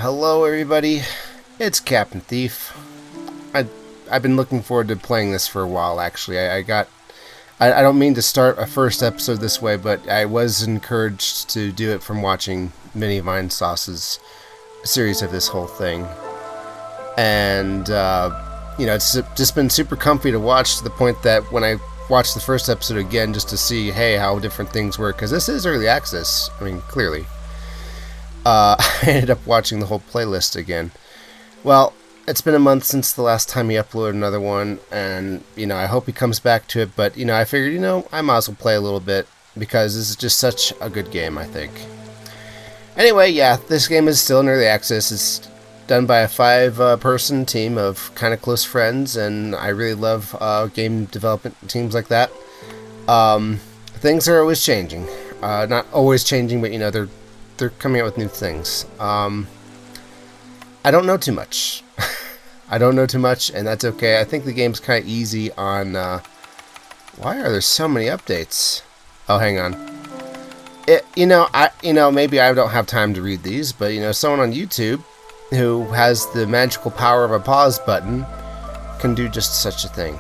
Hello everybody, it's Captain Thief. I've been looking forward to playing this for a while actually. I don't mean to start a first episode this way, but I was encouraged to do it from watching Mini Vine Sauce's series of this whole thing. And, it's just been super comfy to watch, to the point that when I watched the first episode again just to see, hey, how different things were, because this is early access, I mean, clearly. I ended up watching the whole playlist again. Well, it's been a month since the last time he uploaded another one, and, I hope he comes back to it, but, I figured, I might as well play a little bit, because this is just such a good game, I think. Anyway, yeah, this game is still in early access. It's done by a 5-person team of kind of close friends, and I really love game development teams like that. Things are always changing. Not always changing, but, they're coming out with new things. I don't know too much. I don't know too much, and that's okay. I think the game's kind of easy on... why are there so many updates? Oh, hang on. Maybe I don't have time to read these, but, someone on YouTube who has the magical power of a pause button can do just such a thing.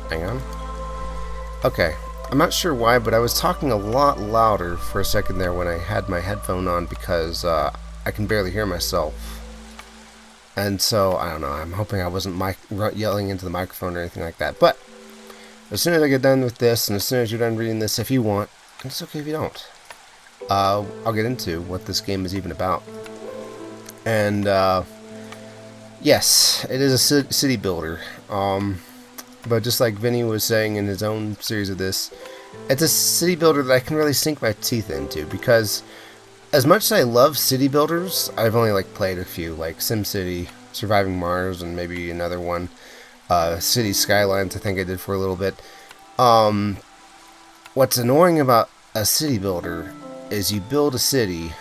Hang on. Okay. I'm not sure why, but I was talking a lot louder for a second there when I had my headphone on because I can barely hear myself. And so, I don't know, I'm hoping I wasn't yelling into the microphone or anything like that. But as soon as I get done with this, and as soon as you're done reading this, if you want, and it's okay if you don't, I'll get into what this game is even about. And, yes, it is a city builder. But just like Vinny was saying in his own series of this, it's a city builder that I can really sink my teeth into, because as much as I love city builders, I've only played a few, like SimCity, Surviving Mars, and maybe another one, City Skylines I think I did for a little bit. What's annoying about a city builder is you build a city.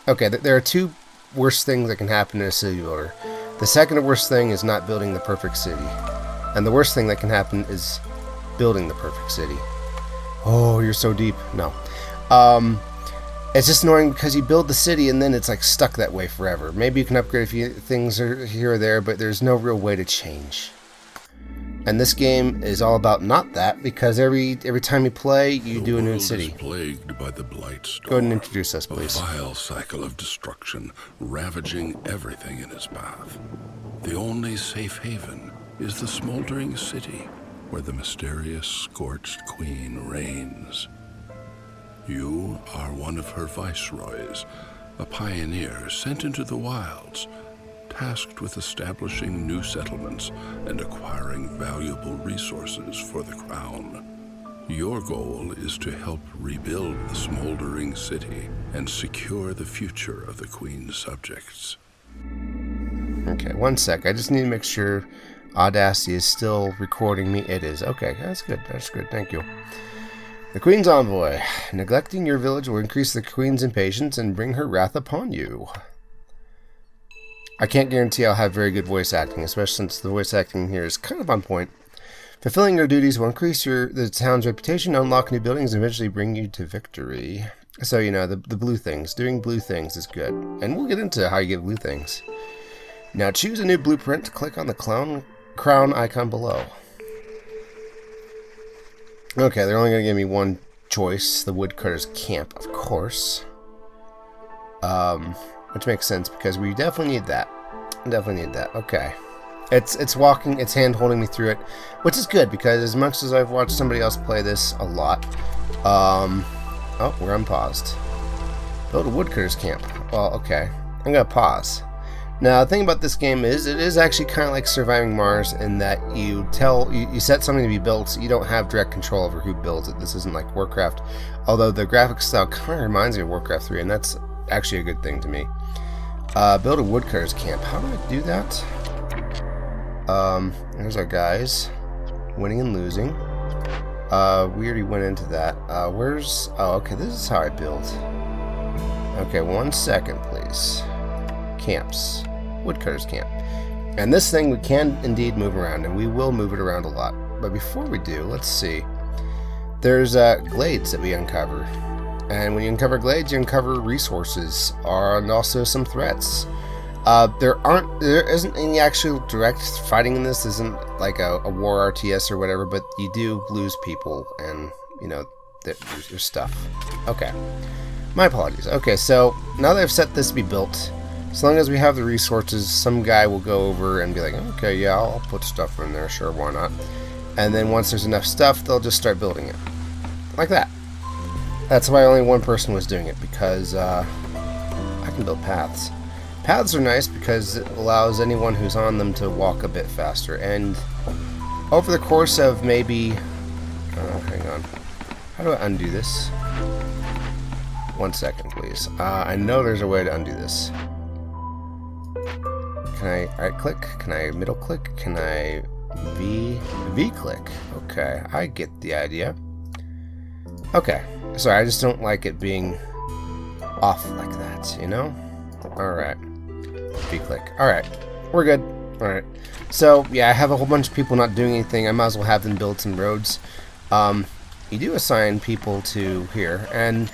Okay, there are two worst things that can happen in a city builder. The second worst thing is not building the perfect city. And the worst thing that can happen is building the perfect city. Oh, you're so deep. No. It's just annoying because you build the city and then it's stuck that way forever. Maybe you can upgrade a few things here or there, but there's no real way to change. And this game is all about not that, because every time you play, you do a new city. The world is plagued by the blight storm. Go ahead and introduce us, please. A vile cycle of destruction, ravaging everything in its path. The only safe haven is the Smouldering City, where the mysterious scorched queen reigns. You are one of her viceroys, a pioneer sent into the wilds, tasked with establishing new settlements and acquiring valuable resources for the crown. Your goal is to help rebuild the Smouldering City and secure the future of the queen's subjects. Okay, one sec. I just need to make sure Audacity is still recording me. It is. Okay, that's good. That's good. Thank you. The Queen's Envoy. Neglecting your village will increase the Queen's impatience and bring her wrath upon you. I can't guarantee I'll have very good voice acting, especially since the voice acting here is kind of on point. Fulfilling your duties will increase the town's reputation, unlock new buildings, and eventually bring you to victory. So, the blue things. Doing blue things is good. And we'll get into how you get blue things. Now choose a new blueprint. Click on the crown icon below. Okay, they're only going to give me one choice. The woodcutter's camp, of course. Which makes sense because we definitely need that. Definitely need that. Okay. It's walking, it's hand holding me through it, which is good because as much as I've watched somebody else play this a lot, oh, we're unpaused. Build a woodcutter's camp. Well, okay. I'm going to pause. Now, the thing about this game is, it is actually kind of like Surviving Mars in that you set something to be built, so you don't have direct control over who builds it. This isn't like Warcraft, although the graphic style kind of reminds me of Warcraft 3, and that's actually a good thing to me. Build a woodcutter's camp. How do I do that? There's our guys. Winning and losing. We already went into that. Oh, okay, this is how I build. Okay, 1 second, please. Camps. Woodcutter's camp. And this thing we can indeed move around, and we will move it around a lot. But before we do, let's see. There's glades that we uncover. And when you uncover glades, you uncover resources and also some threats. There isn't any actual direct fighting in this. Isn't like a war RTS or whatever, but you do lose people and, you know, there's stuff. Okay. My apologies. Okay, so now that I've set this to be built, as long as we have the resources, some guy will go over and be like, okay, yeah, I'll put stuff in there, sure, why not? And then once there's enough stuff, they'll just start building it. Like that. That's why only one person was doing it, because I can build paths. Paths are nice because it allows anyone who's on them to walk a bit faster. And over the course of maybe... hang on. How do I undo this? 1 second, please. I know there's a way to undo this. Can I right-click? Can I middle-click? Can I V-click? Okay, I get the idea. Okay, sorry, I just don't like it being off like that, you know? Alright. V-click. Alright, we're good. Alright. So, yeah, I have a whole bunch of people not doing anything. I might as well have them build some roads. You do assign people to here, and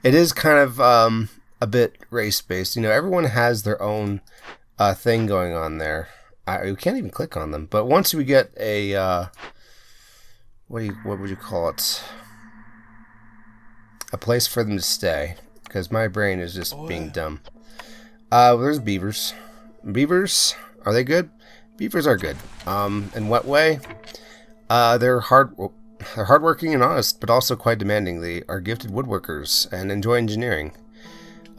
it is kind of a bit race-based. You know, everyone has their own thing going on there. You can't even click on them. But once we get a what would you call it? A place for them to stay, because my brain is just being dumb. There's beavers. Beavers, are they good? Beavers are good. In what way? They're hardworking and honest, but also quite demanding. They are gifted woodworkers and enjoy engineering.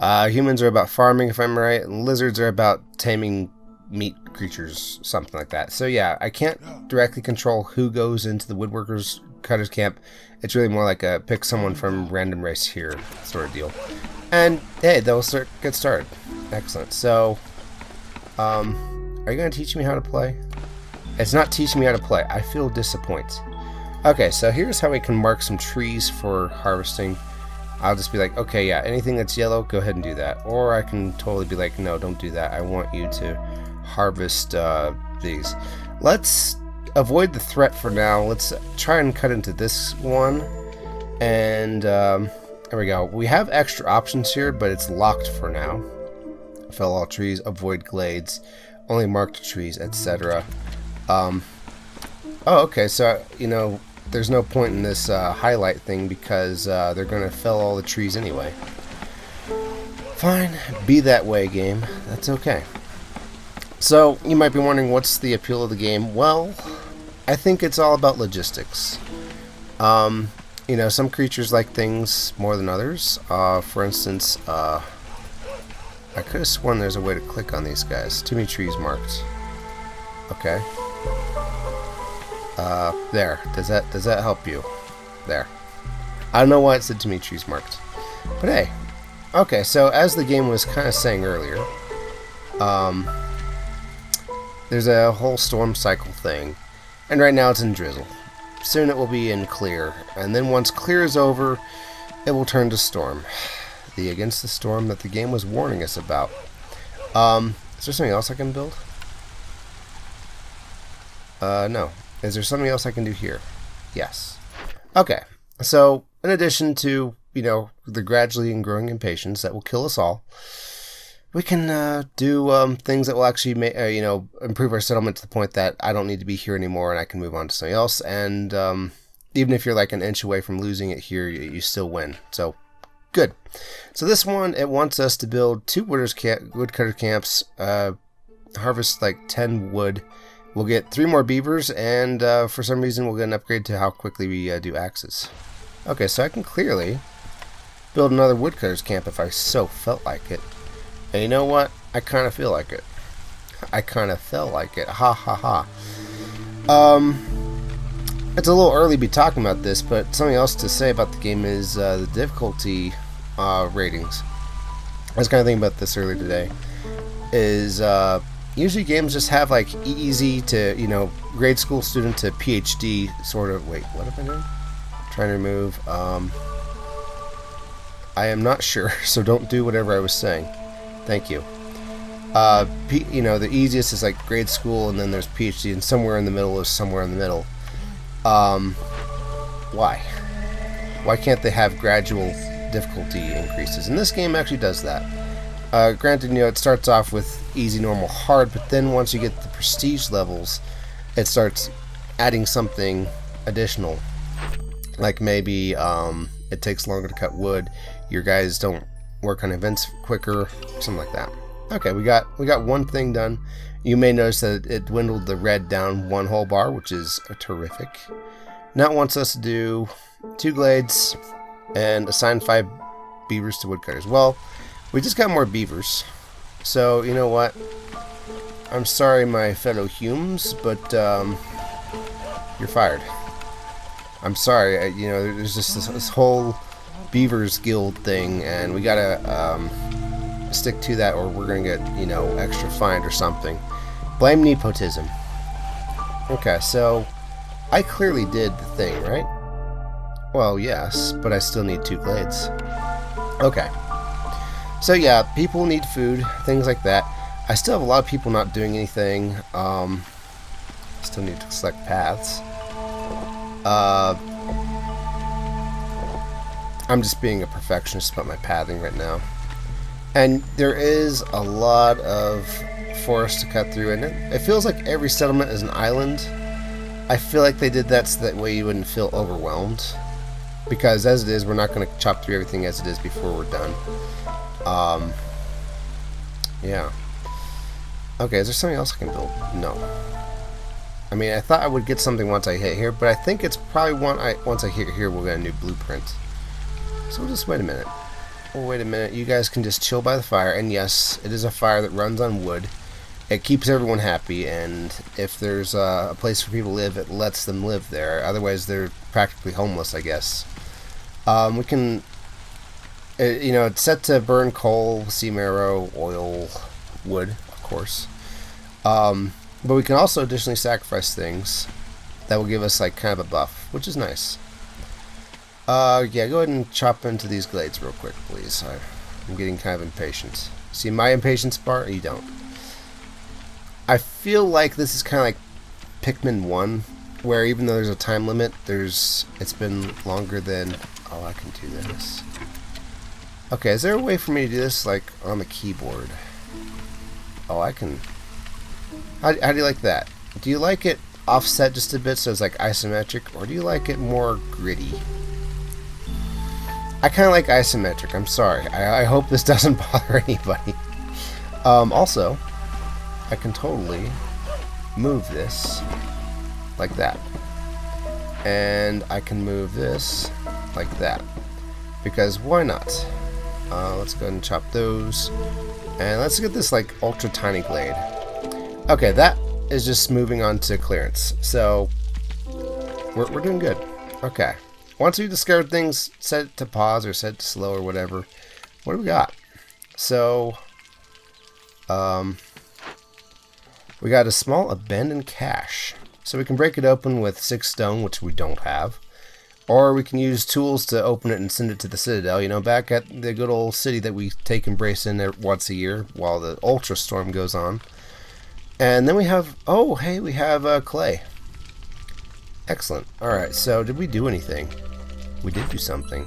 Humans are about farming, if I'm right, and lizards are about taming meat creatures, something like that. So yeah, I can't directly control who goes into the woodworkers cutters camp. It's really more like a pick someone from random race here sort of deal. And hey, they'll get started. Excellent. So, are you going to teach me how to play? It's not teaching me how to play. I feel disappointed. Okay, so here's how we can mark some trees for harvesting. I'll just be like, okay, yeah, anything that's yellow, go ahead and do that. Or I can totally be like, no, don't do that. I want you to harvest these. Let's avoid the threat for now. Let's try and cut into this one. And there we go. We have extra options here, but it's locked for now. Fell all trees, avoid glades, only marked trees, etc. Oh, okay, so, you know, there's no point in this highlight thing because they're going to fell all the trees anyway. Fine, be that way, game. That's okay. So, you might be wondering what's the appeal of the game. Well, I think it's all about logistics. You know, some creatures like things more than others. For instance, I could have sworn there's a way to click on these guys. Too many trees marked. Okay. There. Does that help you? There. I don't know why it said too many trees marked. But hey. Okay, so as the game was kind of saying earlier, there's a whole storm cycle thing. And right now it's in drizzle. Soon it will be in clear. And then once clear is over, it will turn to storm. The against the storm that the game was warning us about. Is there something else I can build? No. Is there something else I can do here? Yes. Okay. So, in addition to, you know, the gradually and growing impatience that will kill us all, we can do things that will actually you know, improve our settlement to the point that I don't need to be here anymore and I can move on to something else. And even if you're like an inch away from losing it here, you still win. So, good. So this one, it wants us to build 2 woodcutter camps, harvest like 10 wood. We'll get 3 more beavers, and for some reason we'll get an upgrade to how quickly we do axes. Okay, so I can clearly build another woodcutter's camp if I so felt like it. And you know what? I kind of feel like it. I kind of felt like it. Ha ha ha. It's a little early to be talking about this, but something else to say about the game is the difficulty ratings. I was kind of thinking about this earlier today. Is usually games just have like easy to, you know, grade school student to PhD sort of. Wait, what am I doing? Trying to remove. I am not sure, so don't do whatever I was saying. Thank you. You know, the easiest is like grade school, and then there's PhD, and somewhere in the middle is somewhere in the middle. Why? Why can't they have gradual difficulty increases? And this game actually does that. Granted, it starts off with easy, normal, hard, but then once you get the prestige levels, it starts adding something additional. Like maybe it takes longer to cut wood, your guys don't work on events quicker, something like that. Okay, we got one thing done. You may notice that it dwindled the red down 1 whole bar, which is terrific. Now it wants us to do 2 glades and assign 5 beavers to woodcutters. Well, we just got more beavers, so you know what? I'm sorry, my fellow humans, but you're fired. I'm sorry. There's just this whole beavers guild thing, and we gotta stick to that, or we're gonna get extra fined or something. Blame nepotism. Okay, so I clearly did the thing, right? Well, yes, but I still need 2 glades. Okay. So yeah, people need food, things like that. I still have a lot of people not doing anything. Still need to select paths. I'm just being a perfectionist about my pathing right now. And there is a lot of forest to cut through, and it feels like every settlement is an island. I feel like they did that so that way you wouldn't feel overwhelmed. Because as it is, we're not going to chop through everything as it is before we're done. Yeah. Okay, is there something else I can build? No. I mean, I thought I would get something once I hit here, but I think it's probably once I hit here, we'll get a new blueprint. So we'll just wait a minute. Oh, wait a minute. You guys can just chill by the fire, and yes, it is a fire that runs on wood. It keeps everyone happy, and if there's a place for people to live, it lets them live there. Otherwise, they're practically homeless, I guess. We can, it's set to burn coal, sea marrow, oil, wood, of course. But we can also additionally sacrifice things that will give us like kind of a buff, which is nice. Yeah, go ahead and chop into these glades real quick, please. I'm getting kind of impatient. See my impatience bar? You don't. I feel like this is kind of like Pikmin 1, where even though there's a time limit, it's been longer than... Oh, I can do this. Okay, is there a way for me to do this like on the keyboard? Oh, I can... How do you like that? Do you like it offset just a bit so it's like isometric, or do you like it more gritty? I kind of like isometric. I'm sorry. I hope this doesn't bother anybody. Also, I can totally move this like that. And I can move this like that. Because why not? Let's go ahead and chop those. And let's get this like ultra tiny glade. Okay, that is just moving on to clearance. So, we're doing good. Okay. Once we discovered things, set it to pause or set it to slow or whatever. What do we got? So, we got a small abandoned cache. So we can break it open with 6 stone, which we don't have. Or we can use tools to open it and send it to the Citadel. Back at the good old city that we take and brace in once a year while the Ultra Storm goes on. And then we have, oh, hey, we have clay. Excellent. Alright, so did we do anything? We did do something.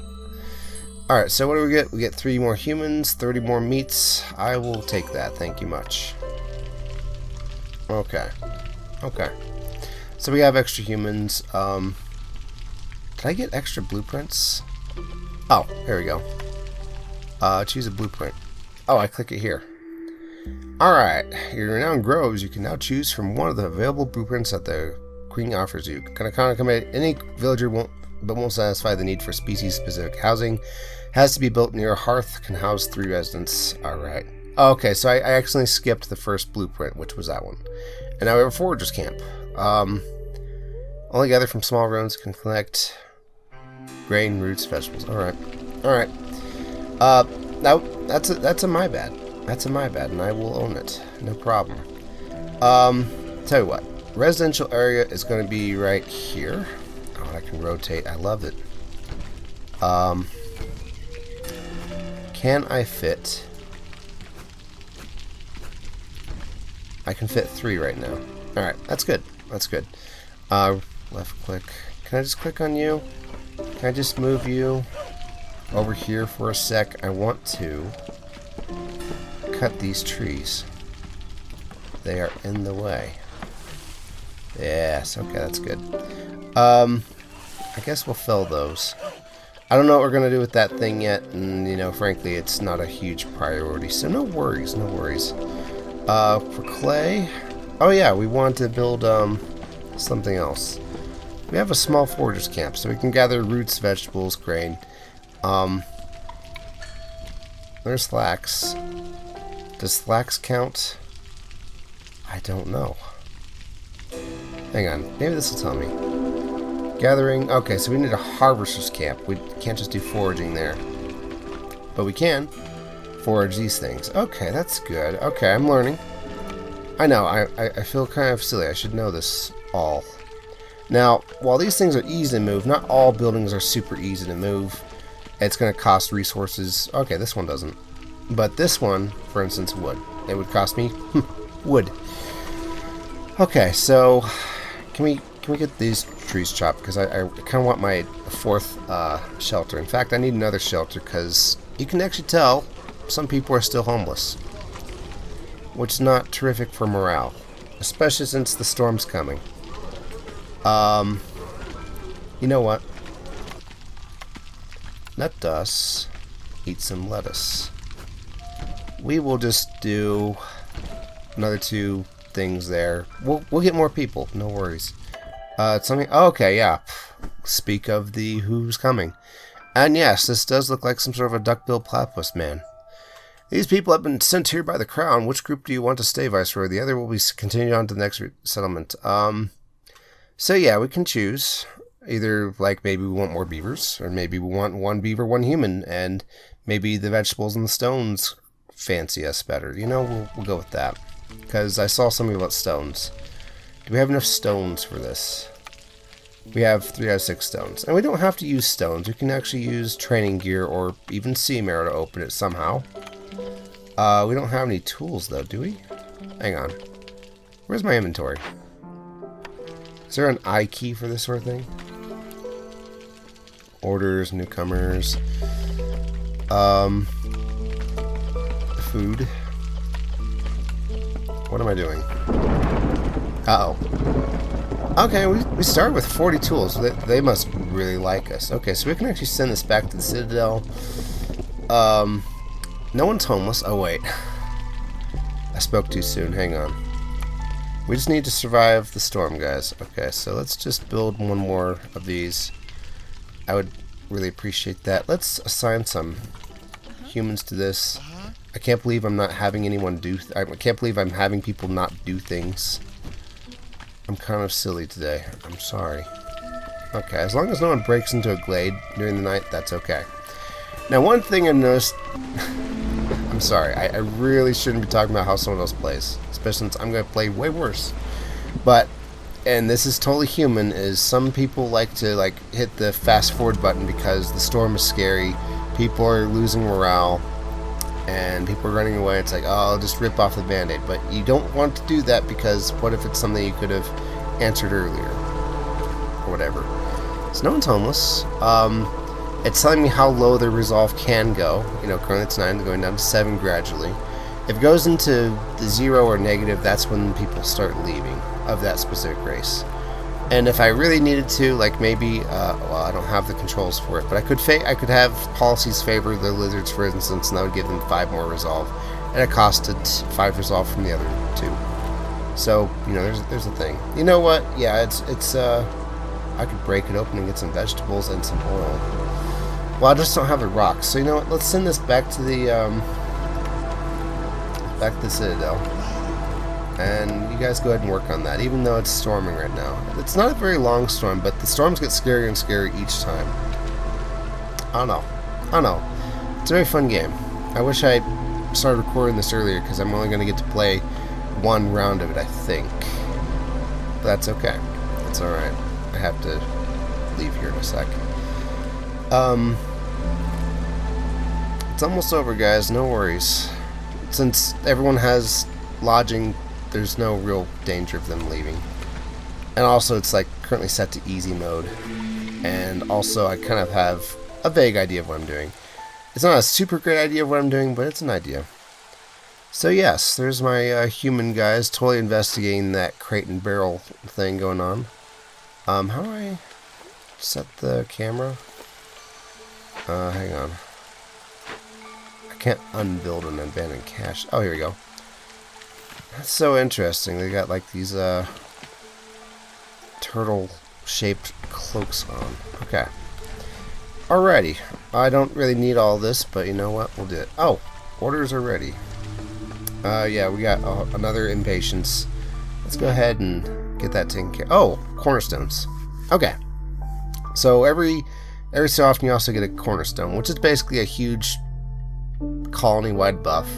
Alright, so what do we get? We get 3 more humans, 30 more meats. I will take that, thank you much. Okay. Okay. So we have extra humans. Did I get extra blueprints? Oh, here we go. Choose a blueprint. Oh, I click it here. Alright, your renowned groves, you can now choose from one of the available blueprints that the Queen offers you. Can accommodate any villager but won't satisfy the need for species-specific housing. Has to be built near a hearth, can house 3 residents. Alright. Okay, so I accidentally skipped the first blueprint, which was that one. And now we have a forager's camp. Only gather from small ruins, can collect grain, roots, vegetables. Alright. Alright. Now, that's a my bad. That's a my bad, and I will own it. No problem. Tell you what. Residential area is going to be right here. Oh, I can rotate. I love it. Can I fit? I can fit 3 right now. Alright, that's good. That's good. Left click. Can I just click on you? Can I just move you over here for a sec? I want to cut these trees. They are in the way. Yes, okay, that's good. I guess we'll fill those. I don't know what we're going to do with that thing yet, and, you know, frankly, it's not a huge priority, so no worries, no worries. For clay... Oh, yeah, we want to build, something else. We have a small foragers camp, so we can gather roots, vegetables, grain. There's flax. Does flax count? I don't know. Hang on, maybe this will tell me. Gathering, okay, so we need a harvester's camp. We can't just do foraging there. But we can forage these things. Okay, that's good. Okay, I'm learning. I know, I feel kind of silly. I should know this all. Now, while these things are easy to move, not all buildings are super easy to move. It's going to cost resources. Okay, this one doesn't. But this one, for instance, would. It would cost me wood. Okay, so can we get these trees chopped? Because I kind of want my fourth shelter. In fact, I need another shelter because you can actually tell some people are still homeless, which is not terrific for morale, especially since the storm's coming. You know what? Let us eat some lettuce. We will just do another 2 things there. We'll get more people. No worries. Something. Oh, okay, yeah. Speak of the who's coming. And yes, this does look like some sort of a duck-billed platypus man. These people have been sent here by the crown. Which group do you want to stay, Viceroy? The other will be continued on to the next settlement. So yeah, we can choose. Either, like, maybe we want more beavers, or maybe we want 1 beaver, 1 human, and maybe the vegetables and the stones fancy us better. You know, we'll go with that. Because I saw something about stones. Do we have enough stones for this? We have 3 out of 6 stones. And we don't have to use stones. We can actually use training gear or even seam arrow to open it somehow. We don't have any tools, though, do we? Hang on. Where's my inventory? Is there an I key for this sort of thing? Orders, newcomers. Food. What am I doing? Uh-oh. Okay, we started with 40 tools. They must really like us. Okay, so we can actually send this back to the Citadel. No one's homeless. Oh, wait. I spoke too soon. Hang on. We just need to survive the storm, guys. Okay, so let's just build 1 more of these. I would really appreciate that. Let's assign some humans to this. I can't believe I'm not having anyone do... I can't believe I'm having people not do things. I'm kind of silly today. I'm sorry. Okay, as long as no one breaks into a glade during the night, that's okay. Now, one thing I've noticed... I'm sorry, I really shouldn't be talking about how someone else plays, especially since I'm going to play way worse. But, and this is totally human, is some people like to hit the fast forward button because the storm is scary, people are losing morale, and people are running away. It's like, oh, I'll just rip off the band-aid. But you don't want to do that because what if it's something you could have answered earlier? Or whatever. So no one's homeless. It's telling me how low their resolve can go. You know, currently it's 9, going down to 7 gradually. If it goes into the 0 or negative, that's when people start leaving of that specific race. And if I really needed to, like maybe, well, I don't have the controls for it, but I could have policies favor the lizards, for instance, and that would give them 5 more resolve, and it costed 5 resolve from the other 2. So, you know, there's a thing. You know what? Yeah, it's I could break it open and get some vegetables and some oil. Well, I just don't have the rocks. So you know what? Let's send this back to the Citadel, and you guys go ahead and work on that. Even though it's storming right now, it's not a very long storm, but the storms get scarier and scarier each time. I don't know. It's a very fun game. I wish I started recording this earlier because I'm only going to get to play 1 round of it, I think. But that's okay. That's all right. I have to leave here in a sec. It's almost over, guys. No worries. Since everyone has lodging, there's no real danger of them leaving. And also, it's like currently set to easy mode. And also, I kind of have a vague idea of what I'm doing. It's not a super great idea of what I'm doing, but it's an idea. So yes, there's my human guys totally investigating that crate and barrel thing going on. How do I set the camera? Hang on. I can't unbuild an abandoned cache. Oh, here we go. That's so interesting. They got like these turtle-shaped cloaks on. Okay. Alrighty. I don't really need all this, but you know what? We'll do it. Oh, orders are ready. Yeah, we got another impatience. Let's go ahead and get that taken care of. Oh, cornerstones. Okay. So every so often you also get a cornerstone, which is basically a huge colony-wide buff.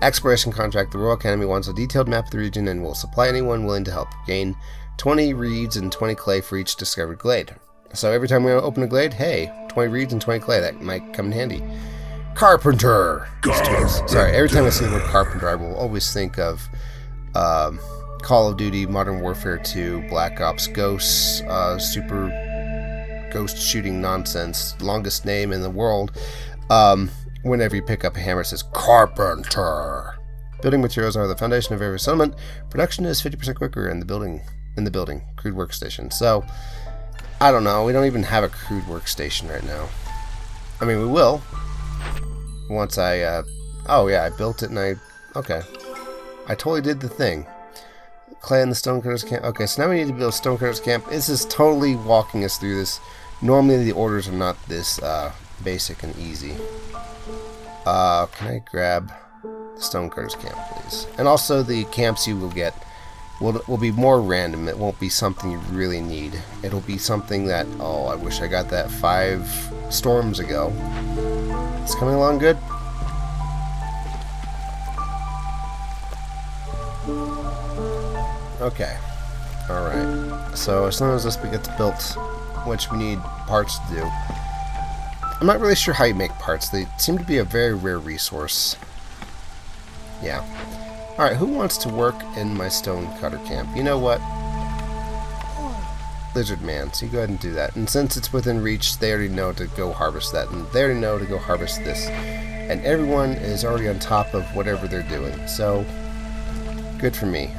Exploration contract. The Royal Academy wants a detailed map of the region and will supply anyone willing to help. Gain 20 reeds and 20 clay for each discovered glade. So every time we open a glade, hey, 20 reeds and 20 clay. That might come in handy. Carpenter! Sorry, every time I see the word carpenter, I will always think of Call of Duty, Modern Warfare 2, Black Ops, Ghosts, super ghost shooting nonsense, longest name in the world. Whenever you pick up a hammer, it says Carpenter. Building materials are the foundation of every settlement. Production is 50% quicker in the building. Crude workstation. So, I don't know. We don't even have a crude workstation right now. I mean, we will. Once I, oh yeah, I built it and okay. I totally did the thing. Clay in the Stonecutters Camp. Okay, so now we need to build Stonecutters Camp. This is totally walking us through this. Normally the orders are not this, basic and easy. Can I grab the Stonecutters Camp, please? And also the camps you will get will be more random. It won't be something you really need. It'll be something that, oh, I wish I got that 5 storms ago. It's coming along good. Okay. Alright. So as soon as this gets built, which we need parts to do. I'm not really sure how you make parts. They seem to be a very rare resource. Yeah. Alright, who wants to work in my stonecutter camp? You know what? Lizard Man, so you go ahead and do that. And since it's within reach, they already know to go harvest that. And they already know to go harvest this. And everyone is already on top of whatever they're doing. So, good for me.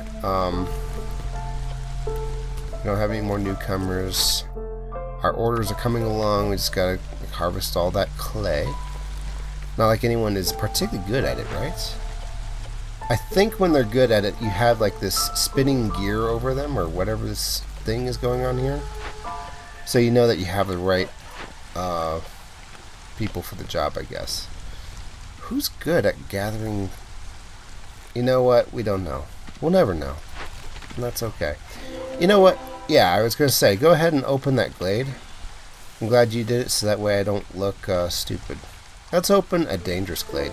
We don't have any more newcomers. Our orders are coming along. We just gotta harvest all that clay. Not like anyone is particularly good at it, right? I think when they're good at it, you have like this spinning gear over them, or whatever this thing is going on here. So you know that you have the right people for the job, I guess. Who's good at gathering? You know what? We don't know. We'll never know. And that's okay. You know what? Yeah, I was going to say, go ahead and open that glade. I'm glad you did it so that way I don't look stupid. Let's open a dangerous glade.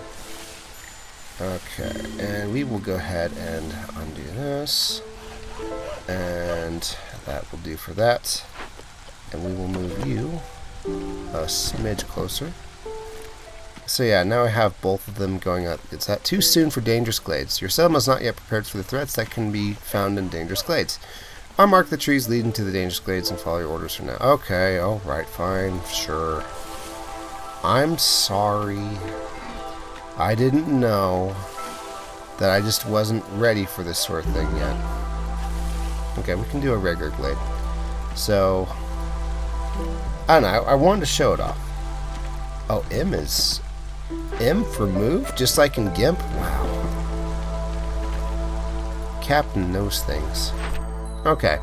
Okay, and we will go ahead and undo this. And that will do for that. And we will move you a smidge closer. So yeah, now I have both of them going up. It's that too soon for dangerous glades. Your settlement is not yet prepared for the threats that can be found in dangerous glades. I'll mark the trees leading to the dangerous glades and follow your orders from now. Okay, alright, fine, sure. I'm sorry. I didn't know that I just wasn't ready for this sort of thing yet. Okay, we can do a regular glade. So, I don't know, I wanted to show it off. Oh, M is... M for move? Just like in GIMP? Wow. Captain knows things. Okay.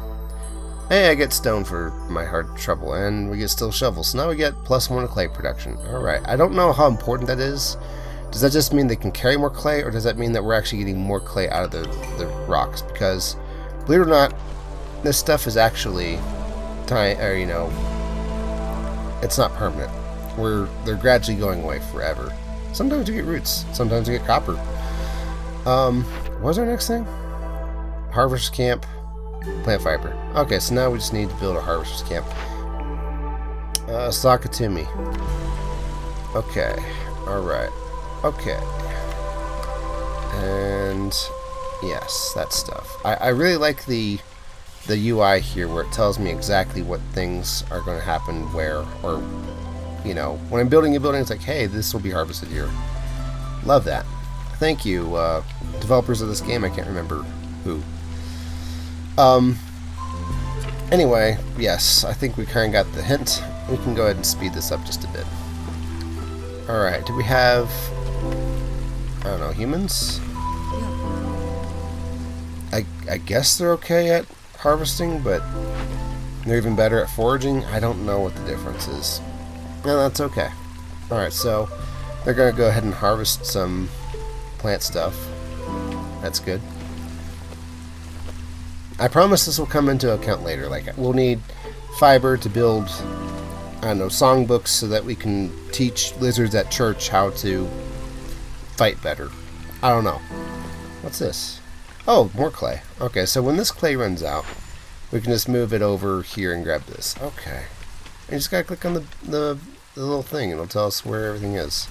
Hey, I get stone for my hard trouble, and we get steel shovels. So now we get +1 to clay production. Alright, I don't know how important that is. Does that just mean they can carry more clay, or does that mean that we're actually getting more clay out of the rocks? Because, believe it or not, this stuff is actually, it's not permanent. They're gradually going away forever. Sometimes you get roots, sometimes you get copper. What was our next thing? Harvest camp, plant fiber. Okay, so now we just need to build a harvest camp. Sakatumi. Okay, alright. Okay. And yes, that stuff. I really like the the UI here where it tells me exactly what things are going to happen where, or, you know, when I'm building a building, it's like, hey, this will be harvested here. Love that. Thank you, developers of this game. I can't remember who. Anyway, yes, I think we kind of got the hint. We can go ahead and speed this up just a bit. Alright, do we have, I don't know, humans? I guess they're okay at harvesting, but they're even better at foraging. I don't know what the difference is. No, that's okay. Alright, so they're going to go ahead and harvest some plant stuff. That's good. I promise this will come into account later. Like, we'll need fiber to build, I don't know, songbooks so that we can teach lizards at church how to fight better. I don't know. What's this? Oh, more clay. Okay, so when this clay runs out, we can just move it over here and grab this. Okay. And you just gotta click on the little thing and it'll tell us where everything is.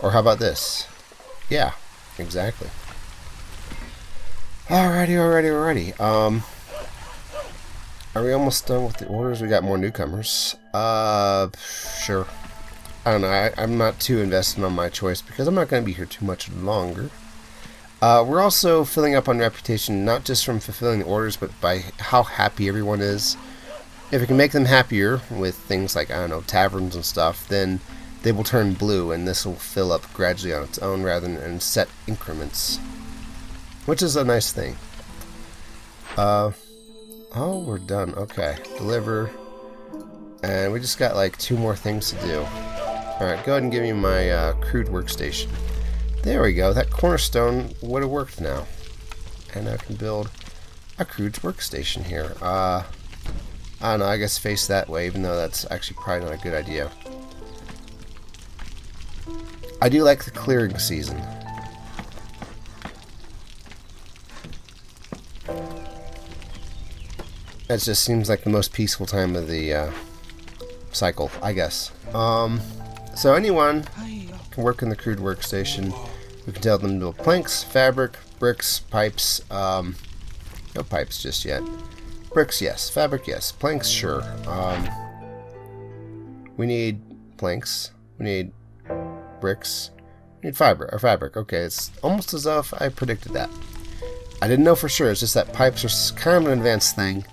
Or how about this? Yeah, exactly. Alrighty. Are we almost done with the orders? We got more newcomers. Sure. I don't know. I'm not too invested on my choice because I'm not going to be here too much longer. We're also filling up on reputation, not just from fulfilling the orders, but by how happy everyone is. If we can make them happier with things like, I don't know, taverns and stuff, then they will turn blue, and this will fill up gradually on its own rather than in set increments. Which is a nice thing. Oh, we're done. Okay. Deliver. And we just got like 2 more things to do. Alright, go ahead and give me my crude workstation. There we go. That cornerstone would have worked now. And I can build a crude workstation here. I don't know. I guess face that way, even though that's actually probably not a good idea. I do like the clearing season. It just seems like the most peaceful time of the cycle, I guess. So anyone can work in the crude workstation. We can tell them to build planks, fabric, bricks, pipes. No pipes just yet. Bricks, yes. Fabric, yes. Planks, sure. We need planks. We need bricks. We need fiber or fabric. Okay, it's almost as if I predicted that. I didn't know for sure. It's just that pipes are kind of an advanced thing.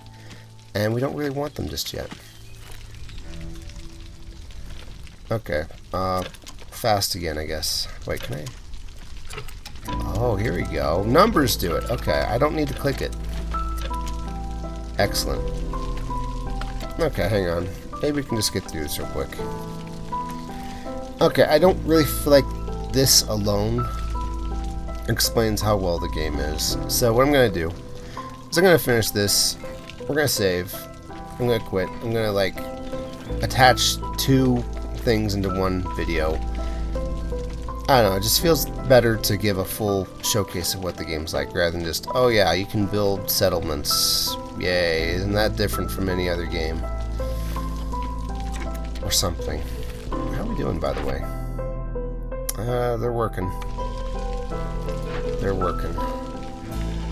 And we don't really want them just yet. Okay. Fast again, I guess. Wait, can I? Oh, here we go. Numbers do it. Okay, I don't need to click it. Excellent. Okay, hang on. Maybe we can just get through this real quick. Okay, I don't really feel like this alone explains how well the game is. So what I'm going to do is I'm going to finish this. We're going to save. I'm going to quit. I'm going to, like, attach 2 things into one video. I don't know, it just feels better to give a full showcase of what the game's like rather than just, oh yeah, you can build settlements. Yay, isn't that different from any other game? Or something. How are we doing, by the way? They're working. They're working.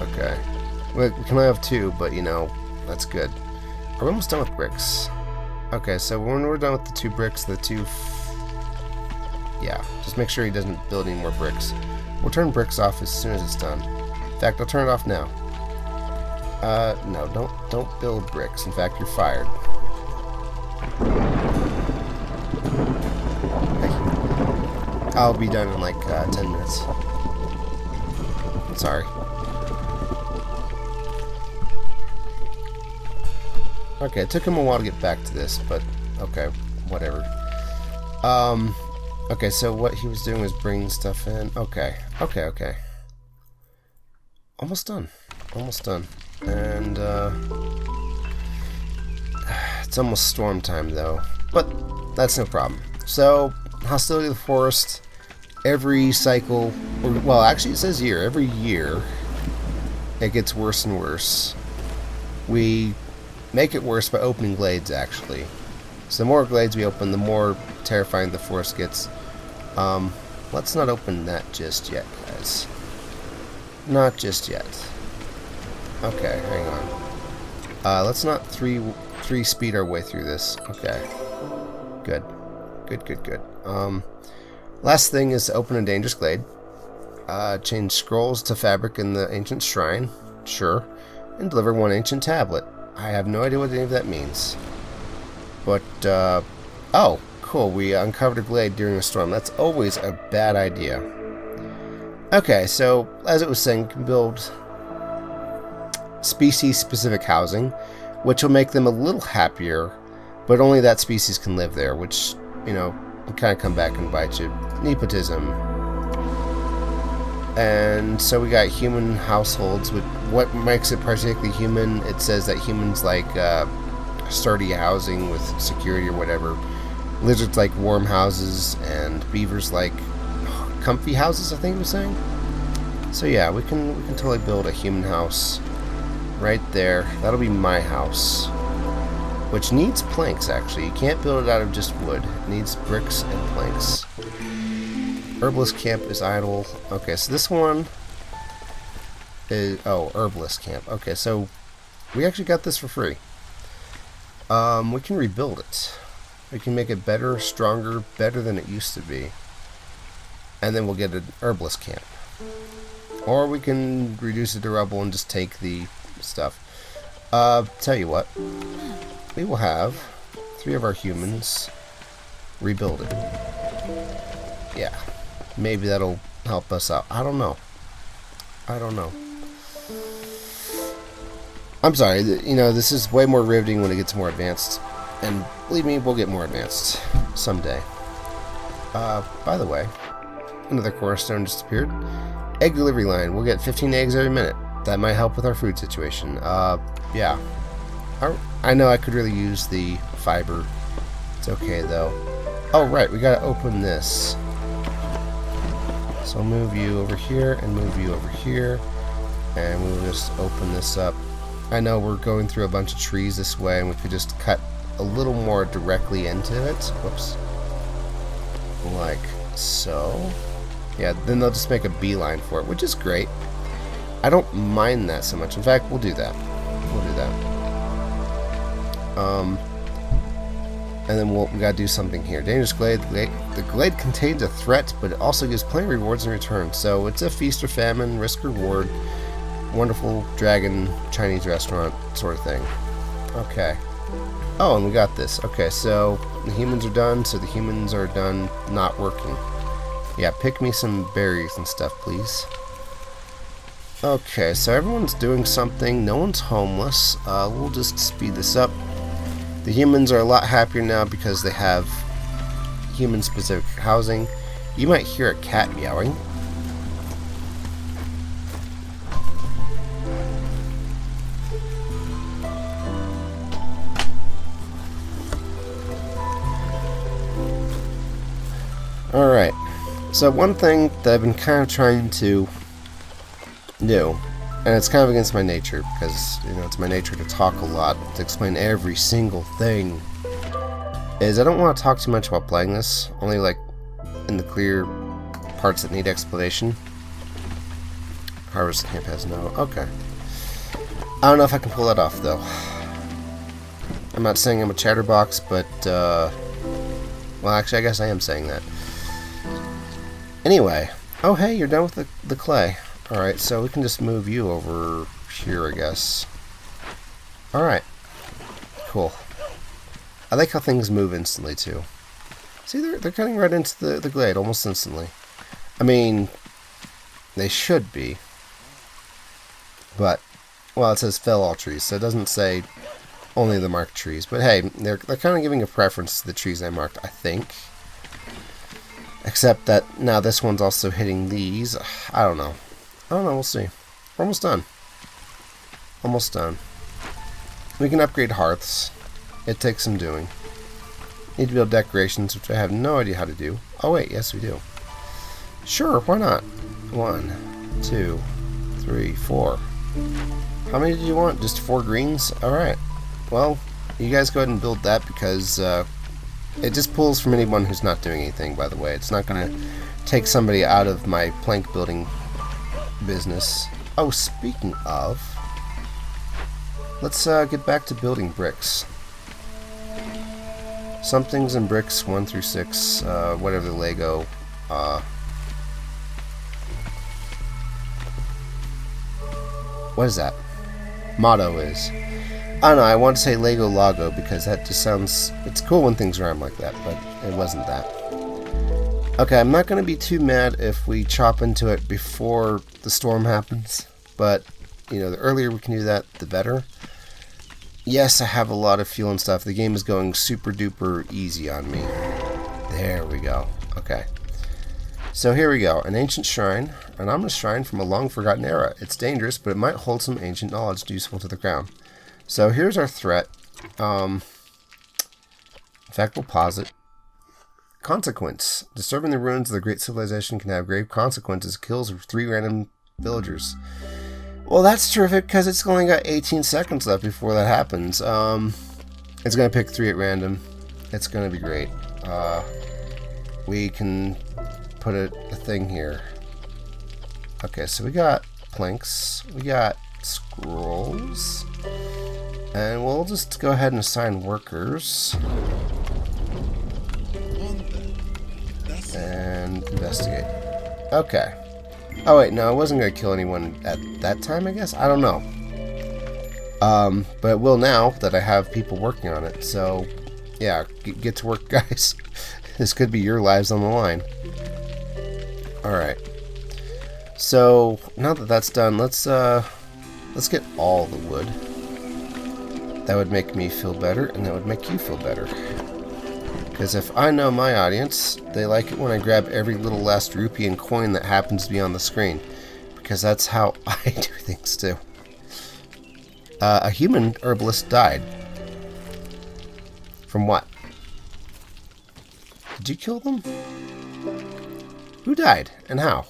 Okay. We can only have 2, but, you know, that's good. Are we almost done with bricks? Okay, so when we're done with the 2 bricks, the 2... yeah, just make sure he doesn't build any more bricks. We'll turn bricks off as soon as it's done. In fact, I'll turn it off now. No, don't build bricks. In fact, you're fired. I'll be done in like 10 minutes. Sorry. Okay, it took him a while to get back to this, but okay, whatever. Okay, so what he was doing was bringing stuff in. Okay. Almost done. And, it's almost storm time, though. But that's no problem. So, Hostility of the Forest, every cycle, or, well, actually it says year. Every year, it gets worse and worse. We make it worse by opening glades, actually. So the more glades we open, the more terrifying the forest gets. Let's not open that just yet, guys. Not just yet. Okay, hang on. Let's not three speed our way through this. Okay. Good. Good. Last thing is to open a dangerous glade. Change scrolls to fabric in the ancient shrine. Sure. And deliver one ancient tablet. I have no idea what any of that means. But, oh, cool. We uncovered a glade during a storm. That's always a bad idea. Okay, so, as it was saying, you can build species-specific housing, which will make them a little happier, but only that species can live there, which, you know, can kind of come back and bite you. Nepotism. And so we got human households. With what makes it particularly human, it says that humans like sturdy housing with security or whatever. Lizards like warm houses, and beavers like comfy houses, I think it was saying. So yeah, we can totally build a human house right there. That'll be my house, which needs planks, actually. You can't build it out of just wood. It needs bricks and planks. Herbalist camp is idle. Okay, so this one is... oh, herbalist camp. Okay, so we actually got this for free. We can rebuild it. We can make it better, stronger, better than it used to be. And then we'll get an herbalist camp. Or we can reduce it to rubble and just take the stuff. Tell you what. We will have 3 of our humans rebuild it. Yeah. Maybe that'll help us out. I don't know. I'm sorry. You know, this is way more riveting when it gets more advanced. And believe me, we'll get more advanced someday. By the way, another cornerstone just appeared. Egg delivery line. We'll get 15 eggs every minute. That might help with our food situation. Yeah. I know I could really use the fiber. It's okay, though. Oh, right. We gotta open this. So I'll move you over here and move you over here. And we'll just open this up. I know we're going through a bunch of trees this way, and we could just cut a little more directly into it. Whoops. Like so. Yeah, then they'll just make a beeline for it, which is great. I don't mind that so much. In fact, we'll do that. And then we gotta do something here. Dangerous glade. The glade contains a threat, but it also gives plenty of rewards in return. So it's a feast or famine, risk reward, wonderful dragon Chinese restaurant sort of thing. Okay. Oh, and we got this. Okay, so the humans are done. So the humans are done not working. Yeah, pick me some berries and stuff, please. Okay, so everyone's doing something. No one's homeless. We'll just speed this up. The humans are a lot happier now because they have human-specific housing. You might hear a cat meowing. Alright, so one thing that I've been kind of trying to do, and it's kind of against my nature because, you know, it's my nature to talk a lot, to explain every single thing, is I don't want to talk too much while playing this, only like in the clear parts that need explanation. Harvest camp has no... okay. I don't know if I can pull that off, though. I'm not saying I'm a chatterbox, but, well, actually, I guess I am saying that. Anyway. Oh, hey, you're done with the clay. Alright, so we can just move you over here, I guess. Alright. Cool. I like how things move instantly, too. See, they're cutting right into the glade almost instantly. I mean, they should be. But, well, it says fell all trees, so it doesn't say only the marked trees. But hey, they're kind of giving a preference to the trees I marked, I think. Except that now this one's also hitting these. I don't know. We'll see. We're almost done. Almost done. We can upgrade hearths. It takes some doing. Need to build decorations, which I have no idea how to do. Oh wait, yes we do. Sure, why not? 1, 2, 3, 4. How many did you want? Just 4 greens? Alright. Well, you guys go ahead and build that because it just pulls from anyone who's not doing anything, by the way. It's not going to take somebody out of my plank building business. Oh, speaking of, let's get back to building bricks. Some things in bricks 1 through 6, whatever the Lego. What is that? Motto is. I don't know, I want to say Lego Logo because that just sounds... It's cool when things rhyme like that, but it wasn't that. Okay, I'm not going to be too mad if we chop into it before the storm happens, but, you know, the earlier we can do that, the better. Yes, I have a lot of fuel and stuff. The game is going super duper easy on me. There we go. Okay. So here we go. An ancient shrine. An ominous shrine from a long forgotten era. It's dangerous, but it might hold some ancient knowledge useful to the crown. So here's our threat. In fact, we'll pause it. Consequence. Disturbing the ruins of the great civilization can have grave consequences. Kills of 3 random villagers. Well, that's terrific because it's only got 18 seconds left before that happens. It's going to pick 3 at random. It's going to be great. We can put a thing here. Okay, so we got planks. We got scrolls. And we'll just go ahead and assign workers. And investigate. Okay. Oh wait, no, I wasn't going to kill anyone at that time, I guess? I don't know. But it will now that I have people working on it. So, yeah, get to work, guys. This could be your lives on the line. Alright. So, now that that's done, let's get all the wood. That would make me feel better, and that would make you feel better. Because if I know my audience, they like it when I grab every little last rupee and coin that happens to be on the screen. Because that's how I do things too. A human herbalist died. From what? Did you kill them? Who died and how?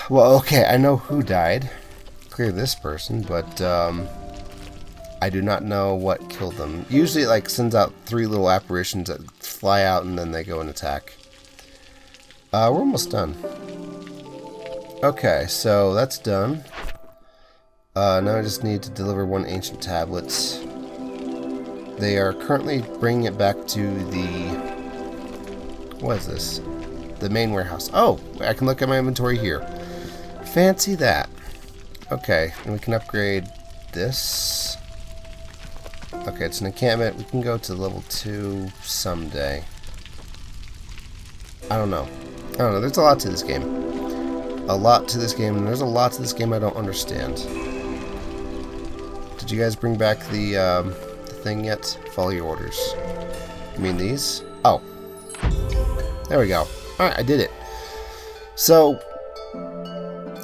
Well, okay, I know who died. Clear this person, but I do not know what killed them. Usually it like sends out 3 little apparitions that fly out and then they go and attack. We're almost done. Okay, so that's done. Now I just need to deliver 1 ancient tablet. They are currently bringing it back to the... What is this? The main warehouse. Oh, I can look at my inventory here. Fancy that. Okay, and we can upgrade this. Okay, it's an encampment. We can go to level 2 someday. I don't know. There's a lot to this game. A lot to this game, and there's a lot to this game I don't understand. Did you guys bring back the thing yet? Follow your orders. You mean these? Oh. There we go. Alright, I did it. So,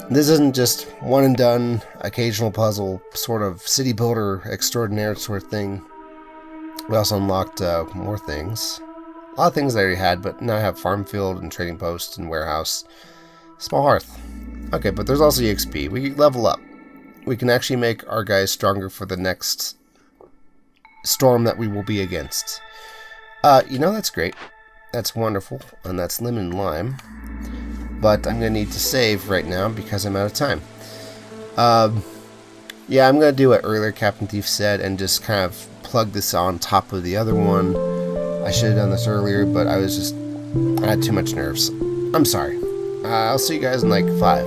this isn't just one and done, occasional puzzle, sort of city builder extraordinaire sort of thing. We also unlocked more things. A lot of things I already had, but now I have farm field and trading post and warehouse. Small hearth. Okay, but there's also EXP. We can level up. We can actually make our guys stronger for the next storm that we will be against. You know, that's great. That's wonderful, and that's lemon and lime. But I'm going to need to save right now because I'm out of time. Yeah, I'm going to do what earlier Captain Thief said and just kind of plug this on top of the other one. I should have done this earlier, but I had too much nerves. I'm sorry. I'll see you guys in like 5,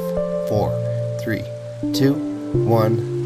4, 3, 2, 1...